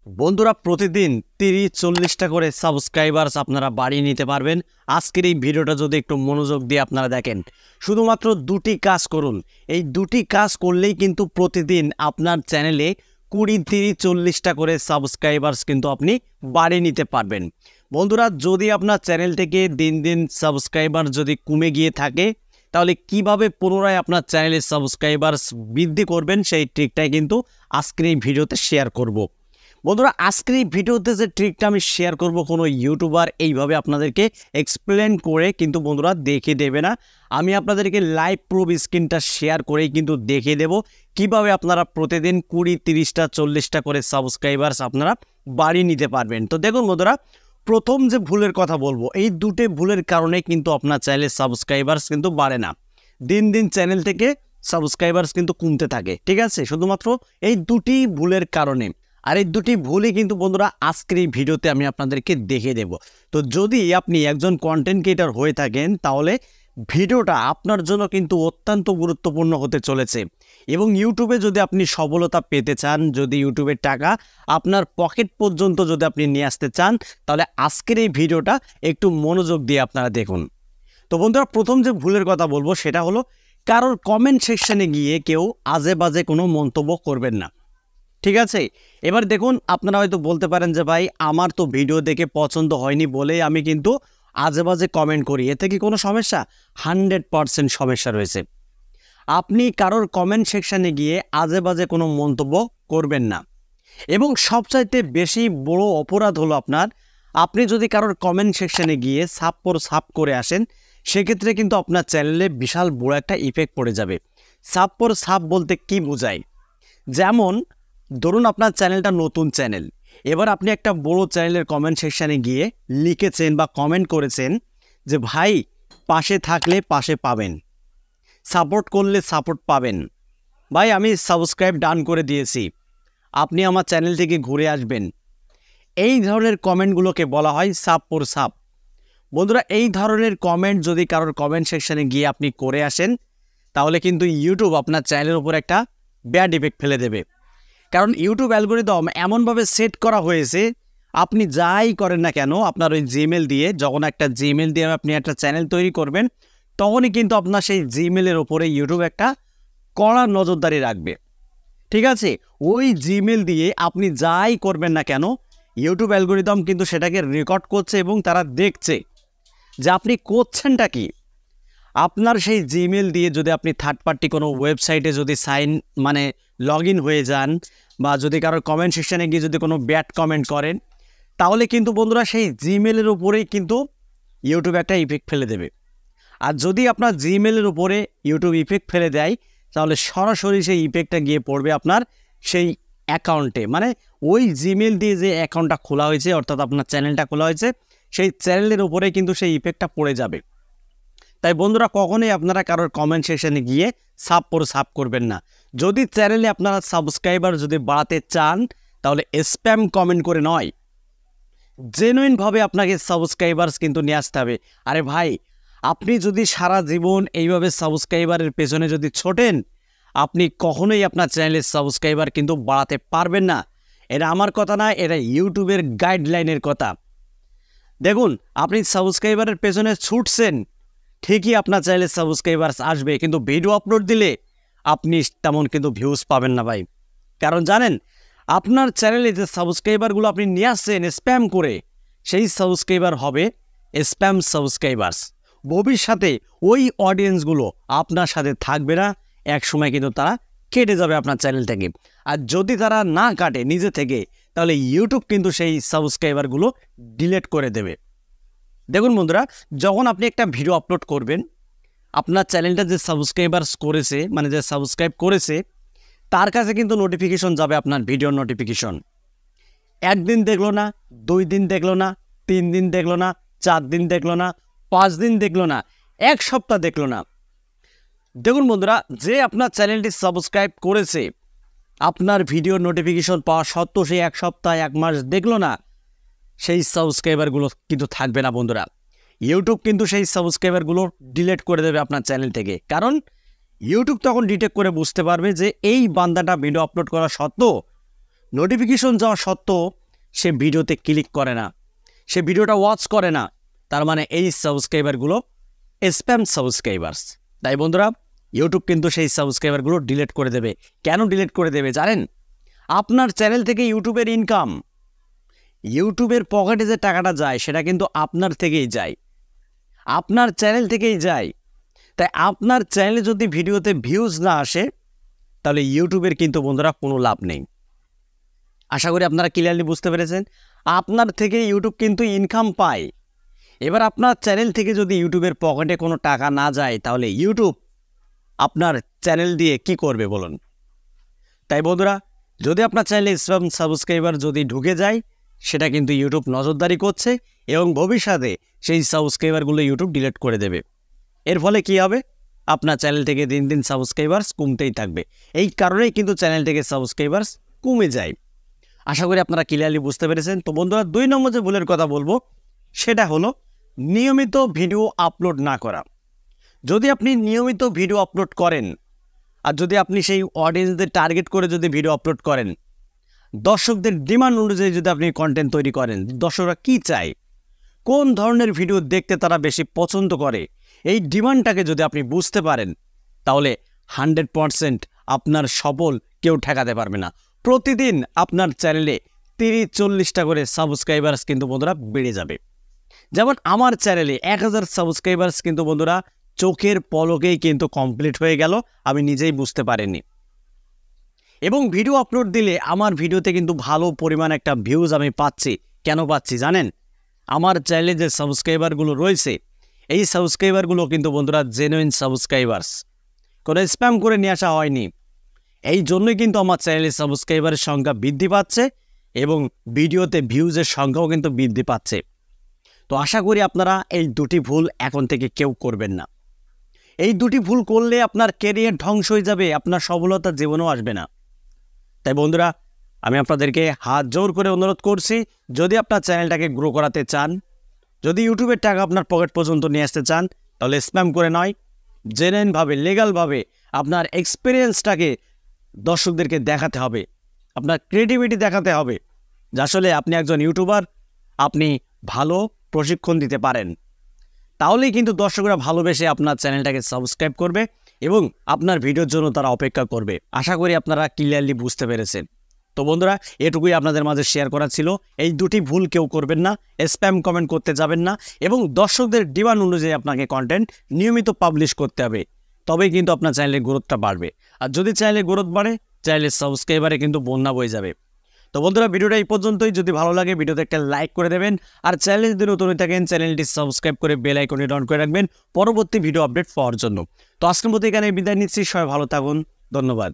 বন্ধুরা প্রতিদিন 30-40টা করে সাবস্ক্রাইবার্স আপনারা বাড়িয়ে নিতে পারবেন। আজকের এই ভিডিওটা যদি একটু মনোযোগ দিয়ে আপনারা দেখেন, শুধুমাত্র দুটি কাজ করুন। এই দুটি কাজ করলেই কিন্তু প্রতিদিন আপনার চ্যানেলে 20-30-40টা করে সাবস্ক্রাইবার্স কিন্তু আপনি বাড়িয়ে নিতে পারবেন। বন্ধুরা, যদি আপনার চ্যানেল থেকে দিন দিন সাবস্ক্রাইবার যদি কমে গিয়ে থাকে, তাহলে কিভাবে পুনরায় আপনার চ্যানেলের সাবস্ক্রাইবার্স বৃদ্ধি করবেন সেই ট্রিকটাই কিন্তু আজকের এই ভিডিওতে শেয়ার করব। বন্ধুরা, আজকের এই ভিডিওতে যে ট্রিকটা আমি শেয়ার করব, কোনো ইউটিউবার এইভাবে আপনাদেরকে এক্সপ্লেন করে কিন্তু বন্ধুরা দেখিয়ে দেবে না। আমি আপনাদেরকে লাইভ প্রুফ স্ক্রিনটা শেয়ার করেই কিন্তু দেখিয়ে দেব কিভাবে আপনারা প্রতিদিন 20-30-40টা করে সাবস্ক্রাইবার্স আপনারা বাড়িয়ে নিতে পারবেন। তো দেখুন বন্ধুরা, প্রথম যে ভুলের কথা বলবো, এই দুটো ভুলের কারণে কিন্তু আপনার চ্যানেলের সাবস্ক্রাইবার্স কিন্তু বাড়ে না। দিন দিন চ্যানেল থেকে সাবস্ক্রাইবার্স কিন্তু কমতে থাকে, ঠিক আছে? শুধুমাত্র এই দুটি ভুলের কারণে। আর এই দুটি ভুলই কিন্তু বন্ধুরা আজকের এই ভিডিওতে আমি আপনাদেরকে দেখিয়ে দেব। তো যদি আপনি একজন কন্টেন্ট ক্রিয়েটর হয়ে থাকেন, তাহলে ভিডিওটা আপনার জন্য কিন্তু অত্যন্ত গুরুত্বপূর্ণ হতে চলেছে। এবং ইউটিউবে যদি আপনি সফলতা পেতে চান, যদি ইউটিউবের টাকা আপনার পকেট পর্যন্ত যদি আপনি নিয়ে আসতে চান, তাহলে আজকের এই ভিডিওটা একটু মনোযোগ দিয়ে আপনারা দেখুন। তো বন্ধুরা, প্রথম যে ভুলের কথা বলবো সেটা হলো, কারোর কমেন্ট সেকশনে গিয়ে কেউ আজে বাজে কোনো মন্তব্য করবেন না, ঠিক আছে? এবার দেখুন, আপনারা হয়তো বলতে পারেন যে ভাই, আমার তো ভিডিও দেখে পছন্দ হয়নি বলেই আমি কিন্তু আজে বাজে কমেন্ট করি, এতে কি কোনো সমস্যা? 100% সমস্যা রয়েছে। আপনি কারোর কমেন্ট সেকশানে গিয়ে আজে বাজে কোনো মন্তব্য করবেন না। এবং সবচাইতে বেশি বড় অপরাধ হলো আপনি যদি কারোর কমেন্ট সেকশানে গিয়ে সাপ করে আসেন, সেক্ষেত্রে কিন্তু আপনার চ্যানেলে বিশাল বড় একটা ইফেক্ট পড়ে যাবে। সাপ বলতে কি বোঝায়? যেমন ধরুন, আপনার চ্যানেলটা নতুন চ্যানেল, এবার আপনি একটা বড় চ্যানেলের কমেন্ট সেকশানে গিয়ে লিখেছেন বা কমেন্ট করেছেন যে ভাই, পাশে থাকলে পাশে পাবেন, সাপোর্ট করলে সাপোর্ট পাবেন, ভাই আমি সাবস্ক্রাইব ডান করে দিয়েছি, আপনি আমার চ্যানেল থেকে ঘুরে আসবেন। এই ধরনের কমেন্টগুলোকে বলা হয় সাপ। বন্ধুরা, এই ধরনের কমেন্ট যদি কারোর কমেন্ট সেকশানে গিয়ে আপনি করে আসেন, তাহলে কিন্তু ইউটিউব আপনার চ্যানেলের উপর একটা ব্যাড ইফেক্ট ফেলে দেবে। কারণ ইউটিউব অ্যালগরিদম এমনভাবে সেট করা হয়েছে, আপনি যাই করেন না কেন, আপনার ওই জিমেল দিয়ে, যখন একটা জিমেল দিয়ে আপনি একটা চ্যানেল তৈরি করবেন, তখনই কিন্তু আপনার সেই জিমেলের ওপরে ইউটিউব একটা কড়া নজরদারি রাখবে, ঠিক আছে? ওই জিমেল দিয়ে আপনি যাই করবেন না কেন, ইউটিউব অ্যালগরিদম কিন্তু সেটাকে রেকর্ড করছে এবং তারা দেখছে যে আপনি করছেনটা কি। আপনার সেই জিমেল দিয়ে যদি আপনি থার্ড পার্টি কোনো ওয়েবসাইটে যদি লগ ইন হয়ে যান, বা যদি কারোর কমেন্ট সেকশানে গিয়ে যদি কোনো ব্যাড কমেন্ট করেন, তাহলে কিন্তু বন্ধুরা সেই জিমেলের উপরেই কিন্তু ইউটিউব একটা ইফেক্ট ফেলে দেবে। আর যদি আপনার জিমেলের উপরে ইউটিউব ইফেক্ট ফেলে দেয়, তাহলে সরাসরি সেই ইফেক্টটা গিয়ে পড়বে আপনার সেই অ্যাকাউন্টে, ওই জিমেল দিয়ে যে অ্যাকাউন্টটা খোলা হয়েছে, অর্থাৎ আপনার চ্যানেলটা খোলা হয়েছে, সেই চ্যানেলের উপরে কিন্তু সেই ইফেক্টটা পড়ে যাবে। তাই বন্ধুরা, কখনোই আপনারা কারোর কমেন্ট সেকশনে গিয়ে সাপ করবেন না। যদি চ্যানেলে আপনারা সাবস্ক্রাইবার যদি বাড়াতে চান, তাহলে স্প্যাম কমেন্ট করে নয়, জেনুইনভাবে আপনাকে সাবস্ক্রাইবার্স কিন্তু নিয়ে আসতে হবে। আরে ভাই, আপনি যদি সারা জীবন এইভাবে সাবস্ক্রাইবারের পেছনে যদি ছোটেন, আপনি কখনোই আপনার চ্যানেলের সাবস্ক্রাইবার কিন্তু বাড়াতে পারবেন না। এটা আমার কথা না, এটা ইউটিউবের গাইডলাইনের কথা। দেখুন, আপনি সাবস্ক্রাইবারের পেছনে ছুটছেন, ঠিকই আপনার চ্যানেলে সাবস্ক্রাইবার্স আসবে, কিন্তু ভিডিও আপলোড দিলে আপনি তেমন কিন্তু ভিউজ পাবেন না ভাই। কারণ জানেন, আপনার চ্যানেলে যে সাবস্ক্রাইবারগুলো আপনি নিয়ে আসছেন স্প্যাম করে, সেই সাবস্ক্রাইবার হবে স্প্যাম সাবস্ক্রাইবার্স। ভবিষ্যতে ওই অডিয়েন্সগুলো আপনার সাথে থাকবে না, এক সময় কিন্তু তারা কেটে যাবে আপনার চ্যানেল থেকে। আর যদি তারা না কাটে নিজে থেকে, তাহলে ইউটিউব কিন্তু সেই সাবস্ক্রাইবারগুলো ডিলিট করে দেবে। দেখুন বন্ধুরা, যখন আপনি একটা ভিডিও আপলোড করবেন, আপনার চ্যানেলটা যে সাবস্ক্রাইবার্স করেছে, যে সাবস্ক্রাইব করেছে, তার কাছে কিন্তু নোটিফিকেশন যাবে, আপনার ভিডিওর নোটিফিকেশন। একদিন দেখলো না, 2 দিন দেখলো না, 3 দিন দেখলো না, 4 দিন দেখলো না, 5 দিন দেখলো না, 1 সপ্তাহ দেখলো না। দেখুন বন্ধুরা, যে আপনার চ্যানেলটি সাবস্ক্রাইব করেছে, আপনার ভিডিওর নোটিফিকেশন পাওয়া সত্ত্বেও সে 1 সপ্তাহ 1 মাস দেখলো না, সেই সাবস্ক্রাইবারগুলো কিন্তু থাকবে না বন্ধুরা। ইউটিউব কিন্তু সেই সাবস্ক্রাইবারগুলো ডিলিট করে দেবে আপনার চ্যানেল থেকে। কারণ ইউটিউব তখন ডিটেক্ট করে বুঝতে পারবে যে এই বান্দাটা ভিডিও আপলোড করা সত্ত্বেও নোটিফিকেশন যাওয়া সত্ত্বেও সে ভিডিওতে ক্লিক করে না, সে ভিডিওটা ওয়াচ করে না, তার মানে এই সাবস্ক্রাইবারগুলো স্প্যাম সাবস্ক্রাইবার্স। তাই বন্ধুরা, ইউটিউব কিন্তু সেই সাবস্ক্রাইবারগুলো ডিলিট করে দেবে। কেন ডিলিট করে দেবে জানেন? আপনার চ্যানেল থেকে ইউটিউবের ইনকাম, ইউটিউবের পকেটে যে টাকাটা যায় সেটা কিন্তু আপনার থেকেই যায়, আপনার চ্যানেল থেকেই যায়। তাই আপনার চ্যানেলে যদি ভিডিওতে ভিউজ না আসে তাহলে ইউটিউবের কিন্তু বন্ধুরা কোনো লাভ নেই। আশা করি আপনারা ক্লিয়ারলি বুঝতে পেরেছেন। আপনার থেকে ইউটিউব কিন্তু ইনকাম পায়। এবার আপনার চ্যানেল থেকে যদি ইউটিউবের পকেটে কোনো টাকা না যায় তাহলে ইউটিউব আপনার চ্যানেল দিয়ে কি করবে বলুন? তাই বন্ধুরা, যদি আপনার চ্যানেলে স্প্যাম সাবস্ক্রাইবার যদি ঢুকে যায় সেটা কিন্তু ইউটিউব নজরদারি করছে এবং ভবিষ্যতে সেই সাবস্ক্রাইবারগুলো ইউটিউব ডিলিট করে দেবে। এর ফলে কি হবে? আপনার চ্যানেল থেকে দিন দিন সাবস্ক্রাইবার্স কমতেই থাকবে। এই কারণেই কিন্তু চ্যানেল থেকে সাবস্ক্রাইবার্স কমে যায়। আশা করি আপনারা ক্লিয়ারলি বুঝতে পেরেছেন। তো বন্ধুরা, 2 নম্বর যে ভুলের কথা বলবো সেটা হলো নিয়মিত ভিডিও আপলোড না করা। যদি আপনি নিয়মিত ভিডিও আপলোড করেন আর যদি আপনি সেই অডিয়েন্সদের টার্গেট করে যদি ভিডিও আপলোড করেন, দর্শকদের ডিমান্ড অনুযায়ী যদি আপনি কন্টেন্ট তৈরি করেন, দর্শকরা কী চায়, কোন ধরনের ভিডিও দেখতে তারা বেশি পছন্দ করে, এই ডিমান্ডটাকে যদি আপনি বুঝতে পারেন তাহলে 100% আপনার সফল কেউ ঠেকাতে পারবে না। প্রতিদিন আপনার চ্যানেলে 30-40টা করে সাবস্ক্রাইবার্স কিন্তু বন্ধুরা বেড়ে যাবে। যেমন আমার চ্যানেলে 1000 সাবস্ক্রাইবার্স কিন্তু বন্ধুরা চোখের পলকেই কিন্তু কমপ্লিট হয়ে গেল, আমি নিজেই বুঝতে পারিনি। এবং ভিডিও আপলোড দিলে আমার ভিডিওতে কিন্তু ভালো পরিমাণ একটা ভিউজ আমি পাচ্ছি। কেন পাচ্ছি জানেন? আমার চ্যানেলে যে সাবস্ক্রাইবারগুলো রয়েছে এই সাবস্ক্রাইবারগুলো কিন্তু বন্ধুরা জেনুইন সাবস্ক্রাইবার্স, কোনো স্প্যাম করে নিয়ে আসা হয়নি। এই জন্যই কিন্তু আমার চ্যানেলের সাবস্ক্রাইবারের সংখ্যা বৃদ্ধি পাচ্ছে এবং ভিডিওতে ভিউজের সংখ্যাও কিন্তু বৃদ্ধি পাচ্ছে। তো আশা করি আপনারা এই দুটি ভুল এখন থেকে কেউ করবেন না। এই দুটি ভুল করলে আপনার ক্যারিয়ার ধ্বংস হয়ে যাবে, আপনার সফলতা জীবনেও আসবে না। তাই বন্ধুরা, আমি আপনাদেরকে হাত জোর করে অনুরোধ করছি, যদি আপনার চ্যানেলটাকে গ্রো করাতে চান, যদি ইউটিউবের টাকা আপনার পকেট পর্যন্ত নিয়ে আসতে চান, তাহলে স্প্যাম করে নয়, জেনুইনভাবে লিগ্যালভাবে আপনার এক্সপিরিয়েন্সটাকে দর্শকদেরকে দেখাতে হবে, আপনার ক্রিয়েটিভিটি দেখাতে হবে যে আসলে আপনি একজন ইউটিউবার, আপনি ভালো প্রশিক্ষণ দিতে পারেন। তাহলেই কিন্তু দর্শকরা ভালোবেসে আপনার চ্যানেলটাকে সাবস্ক্রাইব করবে এবং আপনার ভিডিওর জন্য তারা অপেক্ষা করবে। আশা করি আপনারা ক্লিয়ারলি বুঝতে পেরেছেন। তো বন্ধুরা, এটুকুই আপনাদের মাঝে শেয়ার করা ছিল। এই দুটি ভুল কেউ করবেন না, স্প্যাম কমেন্ট করতে যাবেন না এবং দর্শকদের ডিমান্ড অনুযায়ী আপনাকে কন্টেন্ট নিয়মিত পাবলিশ করতে হবে, তবেই কিন্তু আপনার চ্যানেলের গ্রোথটা বাড়বে। আর যদি চ্যানেলের গ্রোথ বাড়ে, চ্যানেলের সাবস্ক্রাইবারে কিন্তু বন্যা বয়ে যাবে। তো বন্ধুরা, ভিডিওটা এই পর্যন্তই। যদি ভালো লাগে ভিডিওতে একটা লাইক করে দেবেন আর চ্যানেলে যদি নতুন হয়ে থাকেন চ্যানেলটি সাবস্ক্রাইব করে বেল আইকনে অন করে রাখবেন পরবর্তী ভিডিও আপডেট পাওয়ার জন্য। তো আজকের মতো এখানে বিদায় নিচ্ছি। সবাই ভালো থাকুন, ধন্যবাদ।